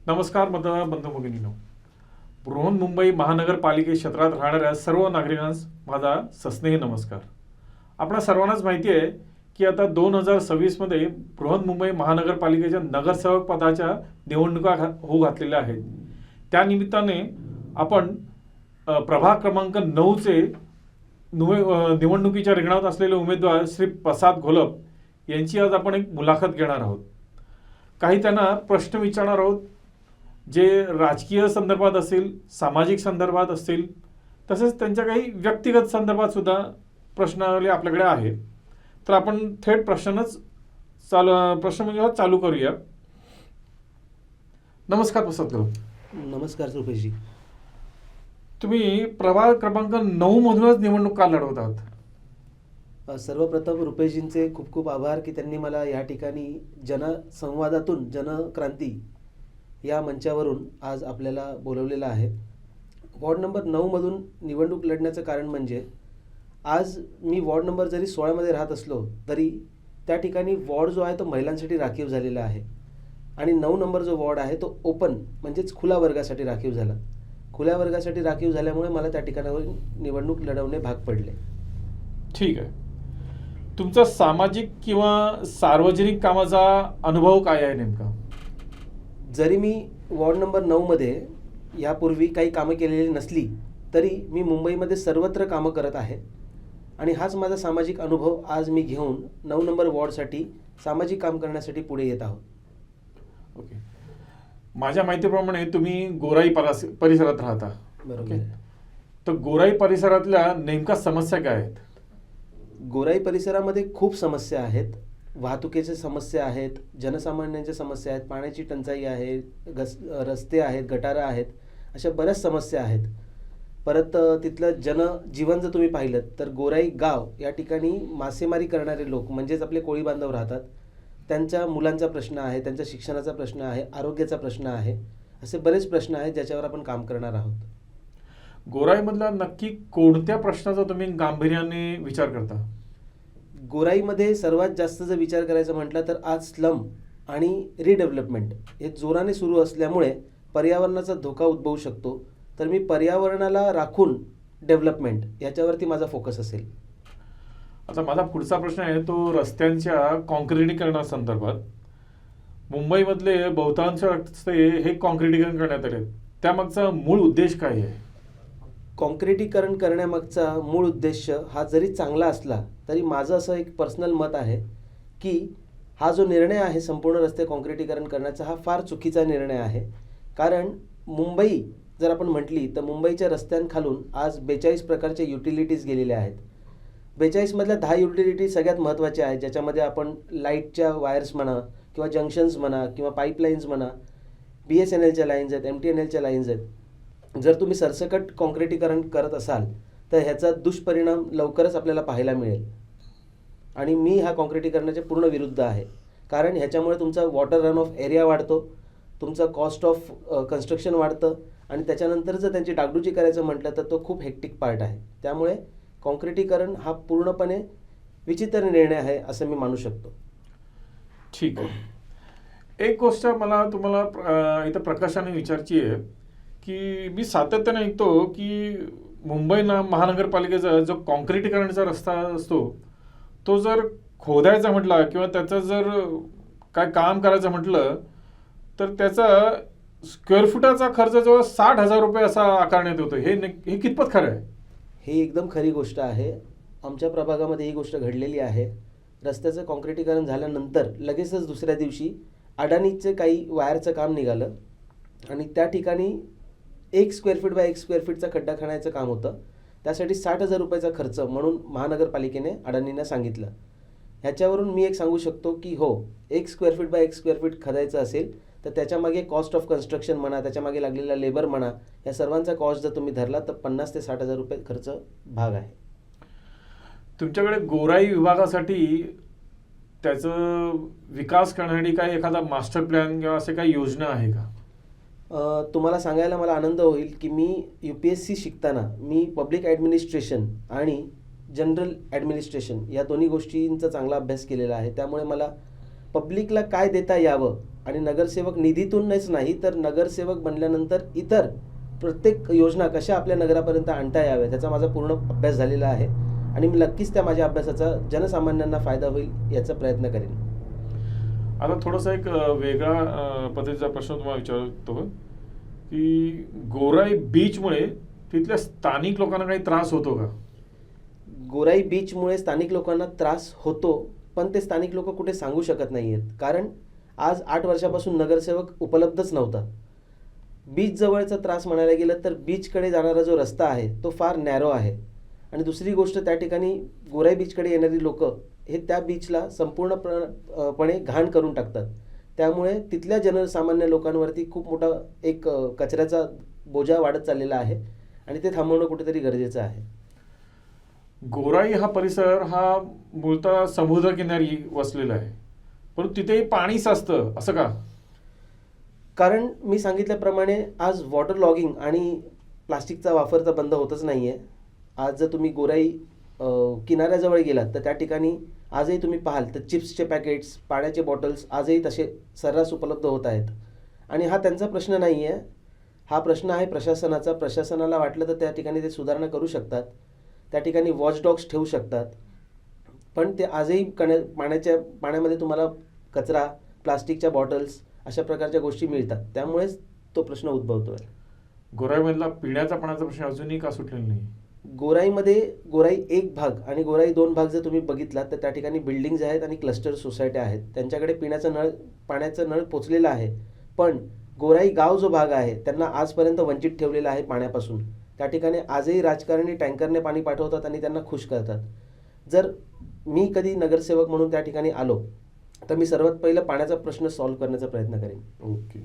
नमस्कार मतदार बंधू भगिनींनो. बृहन्मुंबई महानगरपालिके क्षेत्रात राहणाऱ्या सर्व नागरिकांस माझा सस्नेही नमस्कार. आपणा सर्वांनाच माहिती आहे की आता 2026 मध्ये बृहन्मुंबई महानगरपालिकेच्या नगरसेवक पदाच्या निवडणुका होऊ घातलेल्या आहेत. त्या निमित्ताने आपण प्रभाग क्रमांक 9 चे निवडणुकीच्या रिंगणात असलेले उमेदवार श्री प्रसाद घोलप यांची आज आपण एक मुलाखत घेणार आहोत. काही त्यांना प्रश्न विचारणार आहोत जे राजकीय संदर्भात असतील, सामाजिक संदर्भात असतील, तसेच त्यांच्या काही व्यक्तिगत संदर्भात सुद्धा प्रश्नावली आपल्याकडे आहे. तर आपण थेट प्रश्न चालू करूया. नमस्कार प्रसाद घोलप. नमस्कार रुपेशजी. तुम्ही प्रभाग क्रमांक 9 मधूनच निवडणूक का लढवत आहात? सर्वप्रथम रुपेशजींचे खूप खूप आभार की त्यांनी मला या ठिकाणी जनसंवादातून जनक्रांती या मंचावरून आज आपल्याला बोलवलेलं आहे. वॉर्ड नंबर 9 मधून निवडणूक लढण्याचं कारण म्हणजे आज मी वॉर्ड नंबर जरी 16 मध्ये राहत असलो तरी त्या ठिकाणी वॉर्ड जो आहे तो महिलांसाठी राखीव झालेला आहे आणि 9 नंबर जो वॉर्ड आहे तो ओपन म्हणजेच खुल्या वर्गासाठी राखीव झाला. खुल्या वर्गासाठी राखीव झाल्यामुळे मला त्या ठिकाणावर निवडणूक लढवणे भाग पडले. ठीक आहे. तुमचा सामाजिक किंवा सार्वजनिक कामाचा अनुभव काय आहे नेमका? जरी मी वॉर्ड नंबर 9 मध्ये यापूर्वी काही कामं केलेली नसली तरी मी मुंबईमध्ये सर्वत्र कामं करत आहे आणि हाच माझा सामाजिक अनुभव आज मी घेऊन 9 नंबर वॉर्डसाठी सामाजिक काम करण्यासाठी पुढे येत आहोत. ओके. माझ्या माहितीप्रमाणे तुम्ही गोराई परिसरात राहता. बरोबर. तर गोराई परिसरातल्या नेमका समस्या काय आहेत? गोराई परिसरामध्ये खूप समस्या आहेत. वाहतुकीच्या समस्या आहेत, जनसामान्यांच्या समस्या आहेत, पाण्याची टंचाई आहे, रस्ते आहेत, गटारं आहेत, अशा बऱ्याच समस्या आहेत. परत तिथलं जनजीवन जर तुम्ही पाहिलं तर गोराई गाव या ठिकाणी मासेमारी करणारे लोक म्हणजेच आपले कोळी बांधव राहतात. त्यांच्या मुलांचा प्रश्न आहे, त्यांच्या शिक्षणाचा प्रश्न आहे, आरोग्याचा प्रश्न आहे, असे बरेच प्रश्न आहेत ज्याच्यावर आपण काम करणार आहोत. गोराईमधला नक्की कोणत्या प्रश्नाचा तुम्ही गांभीर्याने विचार करता? गोराईमध्ये सर्वात जास्त जर विचार करायचा म्हटलं तर आज स्लम आणि रिडेव्हलपमेंट हे जोराने सुरू असल्यामुळे पर्यावरणाचा धोका उद्भवू शकतो. तर मी पर्यावरणाला राखून डेव्हलपमेंट याच्यावरती माझा फोकस असेल. आता माझा पुढचा प्रश्न आहे तो रस्त्यांच्या कॉन्क्रिटीकरणासंदर्भात. मुंबईमधले बहुतांश रस्ते हे कॉन्क्रिटीकरण करण्यात आले, त्यामागचा मूळ उद्देश काय आहे? कॉन्क्रिटीकरण करण्यामागचा मूळ उद्देश हा जरी चांगला असला तरी माझं असं एक पर्सनल मत आहे की हा जो निर्णय आहे संपूर्ण रस्ते कॉन्क्रिटीकरण करण्याचा हा फार चुकीचा निर्णय आहे. कारण मुंबई जर आपण म्हटली तर मुंबईच्या रस्त्यांखालून आज 42 प्रकारचे युटिलिटीज गेलेल्या आहेत. 42 मधल्या 10 युटिलिटी सगळ्यात महत्त्वाच्या आहेत, ज्याच्यामध्ये आपण लाईटच्या वायर्स म्हणा किंवा जंक्शन्स म्हणा किंवा पाईपलाईन्स म्हणा, BSNLच्या लाईन्स आहेत, MTNLच्या लाईन्स आहेत. जर तुम्ही सरसकट कॉन्क्रिटीकरण करत असाल तर ह्याचा दुष्परिणाम लवकरच आपल्याला पाहायला मिळेल आणि मी ह्या कॉन्क्रिटीकरणाच्या पूर्ण विरुद्ध आहे. कारण ह्याच्यामुळे तुमचा वॉटर रन ऑफ एरिया वाढतो, तुमचा कॉस्ट ऑफ कन्स्ट्रक्शन वाढतं आणि त्याच्यानंतर जर त्यांची डागडुजी करायचं म्हटलं तर तो खूप हेक्टिक पार्ट आहे. त्यामुळे कॉन्क्रिटीकरण हा पूर्णपणे विचित्र निर्णय आहे असं मी मानू शकतो. ठीक आहे. एक गोष्ट मला तुम्हाला इथं प्रकाशाने विचारायची आहे की मी सातत्याने ऐकतो की मुंबई महानगरपालिकेचा जो कॉन्क्रिटीकरणाचा रस्ता असतो तो जर खोदायचा म्हटला किंवा त्याचं जर काय काम करायचं म्हटलं तर त्याचा स्क्वेअर फुटाचा खर्च जवळ 60,000 रुपये असा आकारण्यात होतो. हे कितपत खरं आहे? ही एकदम खरी गोष्ट आहे. आमच्या प्रभागामध्ये ही गोष्ट घडलेली आहे. रस्त्याचं कॉन्क्रिटीकरण झाल्यानंतर लगेचच दुसऱ्या दिवशी अडानीचे काही वायरचं काम निघालं आणि त्या ठिकाणी 1 स्क्वेअर फीट बाय 1 स्क्वेअर फीटचा खड्डा खणायचं काम होतं. त्यासाठी 60,000 रुपयाचा खर्च म्हणून महानगरपालिकेने अडानींना सांगितलं. ह्याच्यावरून मी एक सांगू शकतो की हो, 1 square feet by 1 square feet खणायचं असेल तर त्याच्यामागे कॉस्ट ऑफ कन्स्ट्रक्शन म्हणा, त्याच्यामागे लागलेला लेबर म्हणा, या सर्वांचा कॉस्ट जर तुम्ही धरला तर 50,000 ते 60,000 रुपये खर्च भाग आहे. तुमच्याकडे गोराई विभागासाठी त्याचं विकास करण्यासाठी काही एखादा मास्टर प्लॅन किंवा असे काही योजना आहे का? तुम्हाला सांगायला मला आनंद होईल की मी UPSC शिकताना मी पब्लिक ॲडमिनिस्ट्रेशन आणि जनरल ॲडमिनिस्ट्रेशन या दोन्ही गोष्टींचा चांगला अभ्यास केलेला आहे. त्यामुळे मला पब्लिकला काय देता यावं आणि नगरसेवक निधीतूनच नाही तर नगरसेवक बनल्यानंतर इतर प्रत्येक योजना कशा आपल्या नगरापर्यंत आणता याव्या त्याचा माझा पूर्ण अभ्यास झालेला आहे आणि मी नक्कीच त्या माझ्या अभ्यासाचा जनसामान्यांना फायदा होईल याचा प्रयत्न करेन. आता थोडासा एक वेगळा पद्धतीचा प्रश्न तुम्हाला विचारतो की गोराई बीचमुळे तिथल्या स्थानिक लोकांना काही त्रास होतो का? गोराई बीचमुळे स्थानिक लोकांना त्रास होतो, पण ते स्थानिक लोक कुठे सांगू शकत नाही आहेत, कारण आज 8 वर्षापासून नगरसेवक उपलब्धच नव्हता. बीच जवळचा त्रास म्हणायला गेलं तर बीचकडे जाणारा जो रस्ता आहे तो फार नॅरो आहे आणि दुसरी गोष्ट त्या ठिकाणी गोराई बीचकडे येणारी लोक हे त्या बीचला संपूर्णपणे घाण करून टाकतात. त्यामुळे तिथल्या जनसामान्य लोकांवरती खूप मोठा एक कचऱ्याचा बोजा वाढत चाललेला आहे आणि ते थांबवणं कुठेतरी गरजेचं आहे. गोराई हा परिसर हा मूळतः समुद्रकिनारी वसलेला आहे, परंतु तिथेही पाणी साचतं असं का? कारण मी सांगितल्याप्रमाणे आज वॉटर लॉगिंग आणि प्लास्टिकचा वापर तर बंद होतच नाही आहे. आज जर तुम्ही गोराई किनाऱ्याजवळ गेलात तर त्या ठिकाणी आजही तुम्ही पाहाल तर चिप्सचे पॅकेट्स, पाण्याचे बॉटल्स आजही तसे सर्रास उपलब्ध होत आहेत आणि हा त्यांचा प्रश्न नाही आहे, हा प्रश्न आहे प्रशासनाचा. प्रशासनाला वाटलं तर त्या ठिकाणी ते सुधारणा करू शकतात, त्या ठिकाणी वॉचडॉग्स ठेवू शकतात, पण ते आजही पाण्यामध्ये तुम्हाला कचरा, प्लास्टिकच्या बॉटल्स अशा प्रकारच्या गोष्टी मिळतात, त्यामुळेच तो प्रश्न उद्भवतो आहे. गोराईमधला पिण्याच्या पाण्याचा प्रश्न अजूनही का सुटलेला नाही? गोराईमध्ये गोराई 1 भाग आणि गोराई 2 भाग जर तुम्ही बघितलात तर त्या ठिकाणी बिल्डिंग्ज आहेत आणि क्लस्टर सोसायट्या आहेत, त्यांच्याकडे पाण्याचं नळ पोचलेला आहे. पण गोराई गाव जो भाग आहे त्यांना आजपर्यंत वंचित ठेवलेला आहे पाण्यापासून. त्या ठिकाणी आजही राजकारणी टँकरने पाणी पाठवतात आणि त्यांना खुश करतात. जर मी कधी नगरसेवक म्हणून त्या ठिकाणी आलो तर मी सर्वात पहिलं पाण्याचा प्रश्न सॉल्व्ह करण्याचा प्रयत्न करेन. ओके.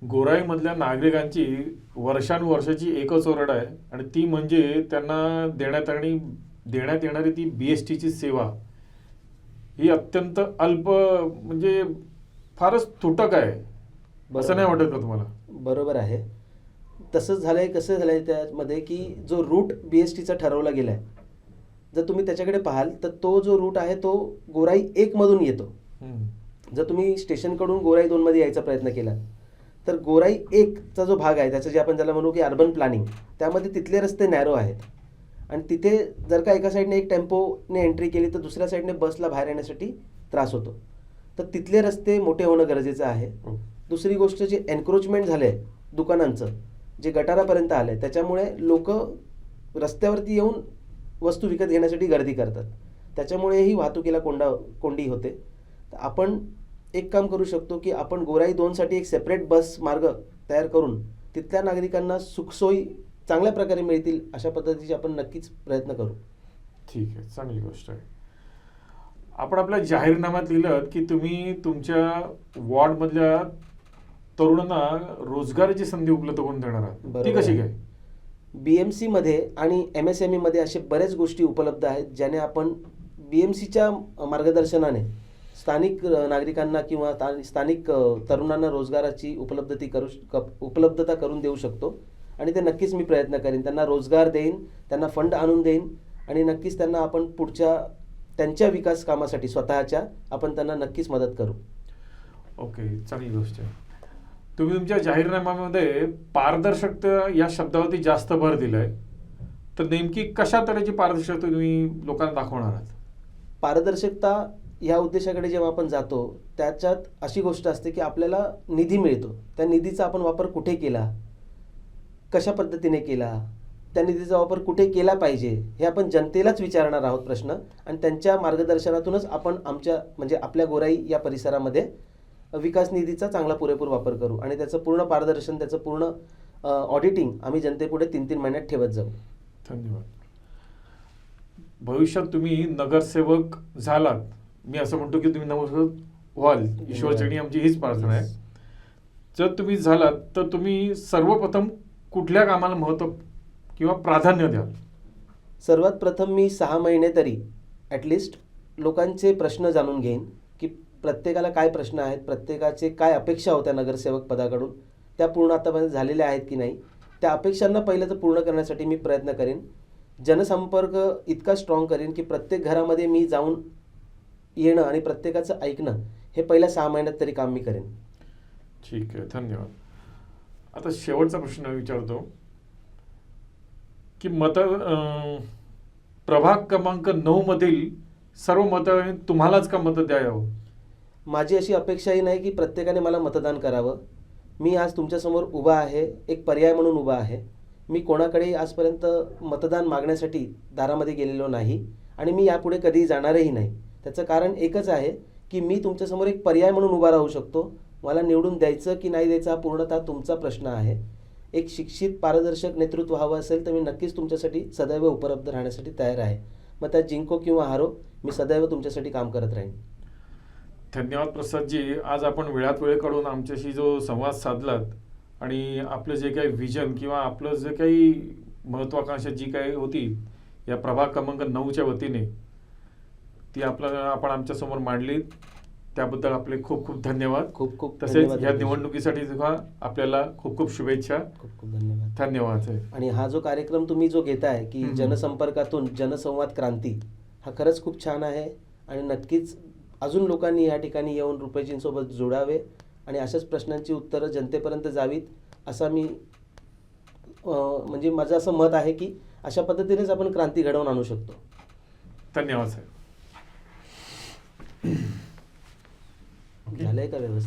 गोराईमधल्या नागरिकांची वर्षानुवर्षाची एकच ओरड आहे आणि ती म्हणजे त्यांना देण्यात येणारी ती BSTची सेवा ही अत्यंत अल्प, म्हणजे फारच तुटक आहे, असं नाही वाटत का तुम्हाला? बरोबर आहे. तसंच झालंय. कसं झालंय त्यामध्ये की जो रूट BSTचा ठरवला गेलाय, जर तुम्ही त्याच्याकडे पाहाल तर तो जो रूट आहे तो गोराई 1 मधून येतो. जर तुम्ही स्टेशनकडून गोराई 2 मध्ये यायचा प्रयत्न केला तर गोराई 1 चा जो भाग आहे त्याचं जे आपण ज्याला म्हणू की अर्बन प्लॅनिंग, त्यामध्ये तिथले रस्ते नॅरो आहेत आणि तिथे जर का एका साईडने एक टेम्पोने एंट्री केली तर दुसऱ्या साईडने बसला बाहेर येण्यासाठी त्रास होतो. तर तिथले रस्ते मोठे होणं गरजेचं आहे. दुसरी गोष्ट, जे एन्क्रोचमेंट झालंय दुकानांचं, जे गटारापर्यंत आलंय, त्याच्यामुळे लोक रस्त्यावरती येऊन वस्तू विकत घेण्यासाठी गर्दी करतात, त्याच्यामुळेही वाहतुकीला कोंडी होते. तर आपण एक काम करू शकतो की आपण गोराई 2 साठी एक सेपरेट बस मार्ग तयार करून तिथल्या नागरिकांना सुखसोयी चांगल्या प्रकारे मिळतील अशा पद्धतीचे आपण नक्कीच प्रयत्न करू. ठीक आहे, चांगली गोष्ट आहे. आपण आपल्या जाहीरनाम्यात लिहिलं की तुम्ही तुमच्या वॉर्डमधल्या तरुणांना रोजगाराची संधी उपलब्ध करून देणार आहात, ती कशी काय? BMC मध्ये आणि MSME मध्ये असे बरेच गोष्टी उपलब्ध आहेत ज्याने आपण BMCच्या मार्गदर्शनाने स्थानिक नागरिकांना किंवा स्थानिक तरुणांना रोजगाराची उपलब्धता करून देऊ शकतो आणि ते नक्कीच मी प्रयत्न करेन. त्यांना रोजगार देईन, त्यांना फंड आणून देईन आणि नक्कीच त्यांना आपण पुढच्या त्यांच्या विकास कामासाठी स्वतःच्या आपण त्यांना नक्कीच मदत करू. ओके, चांगली गोष्ट आहे. तुम्ही तुमच्या जाहीरनाम्यामध्ये पारदर्शकता या शब्दावरती जास्त भर दिलाय, तर नेमकी कशा तऱ्हेची पारदर्शकता तुम्ही लोकांना दाखवणार आहात? पारदर्शकता या उद्देशाकडे जेव्हा आपण जातो त्याच्यात अशी गोष्ट असते की आपल्याला निधी मिळतो, त्या निधीचा आपण वापर कुठे केला, कशा पद्धतीने केला, त्या निधीचा वापर कुठे केला पाहिजे हे आपण जनतेलाच विचारणार आहोत प्रश्न आणि त्यांच्या मार्गदर्शनातूनच आपण म्हणजे आपल्या गोराई या परिसरामध्ये विकास निधीचा चांगला पुरेपूर वापर करू आणि त्याचं पूर्ण पारदर्शन, त्याचं पूर्ण ऑडिटिंग आम्ही जनतेपुढे 3-3 महिन्यात ठेवत जाऊ. धन्यवाद. भविष्यात तुम्ही नगरसेवक झालात, मी असं म्हणतो की तुम्ही नगरसेवक व्हाल, ईश्वरचरणी आमची हीच प्रार्थना आहे. जर तुम्ही झालात तर तुम्ही सर्वप्रथम कुठल्या कामाला महत्त्व किंवा प्राधान्य द्याल? सर्वात प्रथम मी 6 महिने तरी ॲटलिस्ट लोकांचे प्रश्न जाणून घेईन की प्रत्येकाला काय प्रश्न आहेत, प्रत्येकाचे काय अपेक्षा होत्या नगरसेवक पदाकडून, त्या पूर्ण आतापर्यंत झालेल्या आहेत की नाही, त्या अपेक्षांना पहिलं तर पूर्ण करण्यासाठी मी प्रयत्न करेन. जनसंपर्क इतका स्ट्रॉंग करेन की प्रत्येक घरामध्ये मी जाऊन येणं आणि प्रत्येकाचं ऐकणं हे पहिल्या 6 महिन्यात तरी काम मी करेन. ठीक आहे, धन्यवाद. आता शेवटचा प्रश्न विचारतो की प्रभाग क्रमांक 9 मधील सर्व मतं तुम्हालाच का मतं द्यावं? माझी अशी अपेक्षाही नाही की प्रत्येकाने मला मतदान करावं. मी आज तुमच्यासमोर उभा आहे, एक पर्याय म्हणून उभा आहे. मी कोणाकडेही आजपर्यंत मतदान मागण्यासाठी दारामध्ये गेलेलो नाही आणि मी यापुढे कधीही जाणारही नाही. त्याचं कारण एकच आहे की मी तुमच्यासमोर एक पर्याय म्हणून उभा राहू शकतो. मला निवडून द्यायचं की नाही द्यायचं हा पूर्णतः तुमचा प्रश्न आहे. एक शिक्षित पारदर्शक नेतृत्व हवं असेल तर मी नक्कीच तुमच्यासाठी सदैव उपलब्ध राहण्यासाठी तयार आहे. मग त्यात जिंको किंवा हारो, मी सदैव तुमच्यासाठी काम करत राहीन. धन्यवाद प्रसादजी. आज आपण वेळात वेळ काढून आमच्याशी जो संवाद साधलात आणि आपलं जे काही विजन किंवा आपलं जे काही महत्वाकांक्षा जी काही होती या प्रभाग क्रमांक 9च्या वतीने ती आपण आमच्यासमोर मांडली, त्याबद्दल आपले खूप खूप धन्यवाद. खूप खूप तसेच धन्यवाद. या निवडणुकीसाठी सुद्धा आपल्याला खूप खूप शुभेच्छा. खूप खूप धन्यवाद. धन्यवाद. आणि हा जो कार्यक्रम तुम्ही जो घेताय की जनसंपर्कातून जनसंवाद क्रांती, हा खरंच खूप छान आहे आणि नक्कीच अजून लोकांनी या ठिकाणी येऊन रुपेजींसोबत जोडावे आणि अशाच प्रश्नांची उत्तरं जनतेपर्यंत जावीत असा मी म्हणजे माझं असं मत आहे की अशा पद्धतीनेच आपण क्रांती घडवून आणू शकतो. धन्यवाद साहेब. झालंय का व्यवस्थित?